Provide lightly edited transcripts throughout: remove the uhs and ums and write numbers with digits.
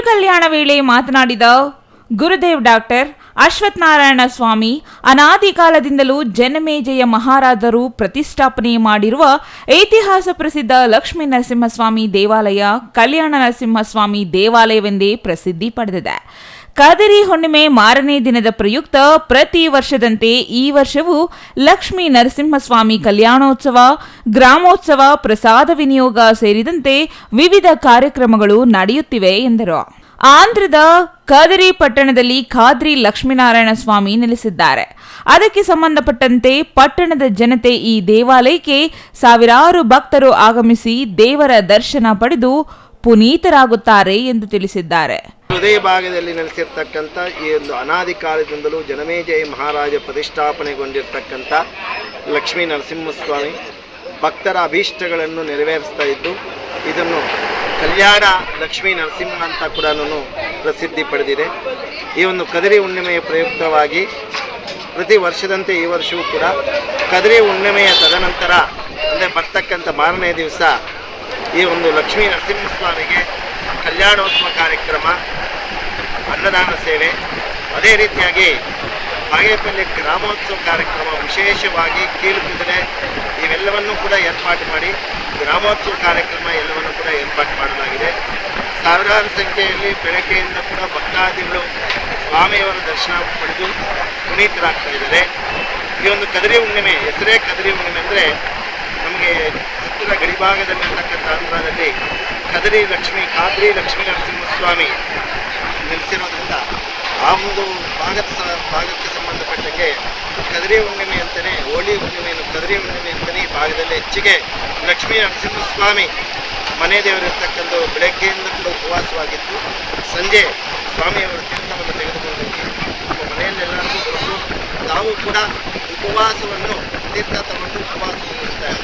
ತಿರುಕಲ್ಯಾಣ ವೇಳೆ ಮಾತನಾಡಿದ ಗುರುದೇವ್ ಡಾಕ್ಟರ್ ಅಶ್ವಥ್ ನಾರಾಯಣ ಸ್ವಾಮಿ, ಅನಾದಿ ಕಾಲದಿಂದಲೂ ಜನಮೇಜಯ ಮಹಾರಾಜರು ಪ್ರತಿಷ್ಠಾಪನೆ ಮಾಡಿರುವ ಐತಿಹಾಸ ಪ್ರಸಿದ್ಧ ಲಕ್ಷ್ಮೀ ನರಸಿಂಹಸ್ವಾಮಿ ದೇವಾಲಯ ಕಲ್ಯಾಣ ನರಸಿಂಹಸ್ವಾಮಿ ದೇವಾಲಯವೆಂದೇ ಪ್ರಸಿದ್ಧಿ ಪಡೆದಿದೆ. ಕದರಿ ಹುಣ್ಣಿಮೆ ಮಾರನೇ ದಿನದ ಪ್ರಯುಕ್ತ ಪ್ರತಿ ವರ್ಷದಂತೆ ಈ ವರ್ಷವೂ ಲಕ್ಷ್ಮೀ ನರಸಿಂಹಸ್ವಾಮಿ ಕಲ್ಯಾಣೋತ್ಸವ, ಗ್ರಾಮೋತ್ಸವ, ಪ್ರಸಾದ ವಿನಿಯೋಗ ಸೇರಿದಂತೆ ವಿವಿಧ ಕಾರ್ಯಕ್ರಮಗಳು ನಡೆಯುತ್ತಿವೆ ಎಂದರು. ಆಂಧ್ರದ ಕದರಿ ಪಟ್ಟಣದಲ್ಲಿ ಖಾದ್ರಿ ಲಕ್ಷ್ಮೀನಾರಾಯಣ ಸ್ವಾಮಿ ನೆಲೆಸಿದ್ದಾರೆ. ಅದಕ್ಕೆ ಸಂಬಂಧಪಟ್ಟಂತೆ ಪಟ್ಟಣದ ಜನತೆ ಈ ದೇವಾಲಯಕ್ಕೆ ಸಾವಿರಾರು ಭಕ್ತರು ಆಗಮಿಸಿ ದೇವರ ದರ್ಶನ ಪಡೆದು ಪುನೀತರಾಗುತ್ತಾರೆ ಎಂದು ತಿಳಿಸಿದ್ದಾರೆ. ಹೃದಯ ಭಾಗದಲ್ಲಿ ನೆಲೆಸಿರ್ತಕ್ಕಂಥ ಈ ಒಂದು ಅನಾದಿ ಕಾಲದಿಂದಲೂ ಜನಮೇಜಯ ಮಹಾರಾಜ ಪ್ರತಿಷ್ಠಾಪನೆಗೊಂಡಿರ್ತಕ್ಕಂಥ ಲಕ್ಷ್ಮೀ ನರಸಿಂಹಸ್ವಾಮಿ ಭಕ್ತರ ಅಭೀಷ್ಟಗಳನ್ನು ನೆರವೇರಿಸ್ತಾ ಇದ್ದು, ಇದನ್ನು ಕಲ್ಯಾಣ ಲಕ್ಷ್ಮೀ ನರಸಿಂಹ ಅಂತ ಕೂಡ ಪ್ರಸಿದ್ಧಿ ಪಡೆದಿದೆ. ಈ ಒಂದು ಕದರಿ ಹುಣ್ಣಿಮೆಯ ಪ್ರಯುಕ್ತವಾಗಿ ಪ್ರತಿ ವರ್ಷದಂತೆ ಈ ವರ್ಷವೂ ಕೂಡ ಕದರಿ ಹುಣ್ಣಿಮೆಯ ತದನಂತರ ಅಂದರೆ ಬರ್ತಕ್ಕಂಥ ಮಾರನೇ ದಿವಸ ಈ ಒಂದು ಲಕ್ಷ್ಮೀ ನರಸಿಂಹಸ್ವಾಮಿಗೆ ಕಲ್ಯಾಣೋತ್ಸವ ಕಾರ್ಯಕ್ರಮ, ಅನ್ನದಾನ ಸೇವೆ, ಅದೇ ರೀತಿಯಾಗಿ ಬಾಗೇಪಲ್ಲಿ ಗ್ರಾಮೋತ್ಸವ ಕಾರ್ಯಕ್ರಮ, ವಿಶೇಷವಾಗಿ ಕೀಲುಕುದುರೆ ಇವೆಲ್ಲವನ್ನೂ ಕೂಡ ಏರ್ಪಾಟು ಮಾಡಿ ಗ್ರಾಮೋತ್ಸವ ಕಾರ್ಯಕ್ರಮ ಎಲ್ಲವನ್ನು ಕೂಡ ಏರ್ಪಾಟು ಮಾಡಲಾಗಿದೆ. ಸಾವಿರಾರು ಸಂಖ್ಯೆಯಲ್ಲಿ ಬೆಳಗ್ಗೆಯಿಂದ ಕೂಡ ಭಕ್ತಾದಿಗಳು ಸ್ವಾಮಿಯವರ ದರ್ಶನ ಪಡೆದು ಪುನೀತರಾಗ್ತಾ ಇದ್ದಾರೆ. ಈ ಒಂದು ಕದರಿ ಹುಣ್ಣಿಮೆ ಹೆಸರೇ ಕದರಿ ಹುಣ್ಣಿಮೆ ಅಂದರೆ ನಮಗೆ ಹತ್ತಿರ ಗಡಿಭಾಗದಲ್ಲಿರ್ತಕ್ಕಂಥ ಆಂಧ್ರದಲ್ಲಿ ಖಾದ್ರಿ ಲಕ್ಷ್ಮೀ ನರಸಿಂಹಸ್ವಾಮಿ ನೆಲೆಸಿರೋದ್ರಿಂದ ಆ ಒಂದು ಭಾಗಕ್ಕೆ ಸಂಬಂಧಪಟ್ಟಂಗೆ ಕದರಿ ಹುಣ್ಣಿಮೆ ಅಂತಲೇ, ಹೋಳಿ ಹುಣ್ಣಿಮೆಯನ್ನು ಕದರಿ ಹುಣ್ಣಿಮೆ ಅಂತಲೇ ಈ ಭಾಗದಲ್ಲಿ ಹೆಚ್ಚಿಗೆ ಲಕ್ಷ್ಮೀ ನರಸಿಂಹಸ್ವಾಮಿ ಮನೆ ದೇವರಿರ್ತಕ್ಕಂಥ ಬೆಳಗ್ಗೆಯಿಂದ ಕೂಡ ಉಪವಾಸವಾಗಿದ್ದು ಸಂಜೆ ಸ್ವಾಮಿಯವರ ತೀರ್ಥವನ್ನು ತೆಗೆದುಕೊಂಡು ನಮ್ಮ ಮನೆಯಲ್ಲೆಲ್ಲರಿಗೂ ಬರೆದು ನಾವು ಕೂಡ ಉಪವಾಸವನ್ನು ತೀರ್ಥ ತಗೊಂಡು ಉಪವಾಸವನ್ನು ಇರ್ತಾರೆ.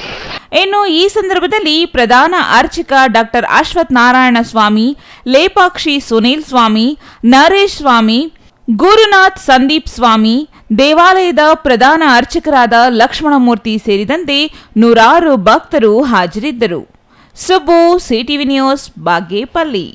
ಇನ್ನು ಈ ಸಂದರ್ಭದಲ್ಲಿ ಪ್ರಧಾನ ಅರ್ಚಕ ಡಾಕ್ಟರ್ ಅಶ್ವಥ್ ನಾರಾಯಣ ಸ್ವಾಮಿ, ಲೇಪಾಕ್ಷಿ ಸುನೀಲ್ ಸ್ವಾಮಿ, ನರೇಶ್ ಸ್ವಾಮಿ, ಗುರುನಾಥ್ ಸಂದೀಪ್ ಸ್ವಾಮಿ, ದೇವಾಲಯದ ಪ್ರಧಾನ ಅರ್ಚಕರಾದ ಲಕ್ಷ್ಮಣಮೂರ್ತಿ ಸೇರಿದಂತೆ ನೂರಾರು ಭಕ್ತರು ಹಾಜರಿದ್ದರು. Subbu, CTV news, Bagepalli.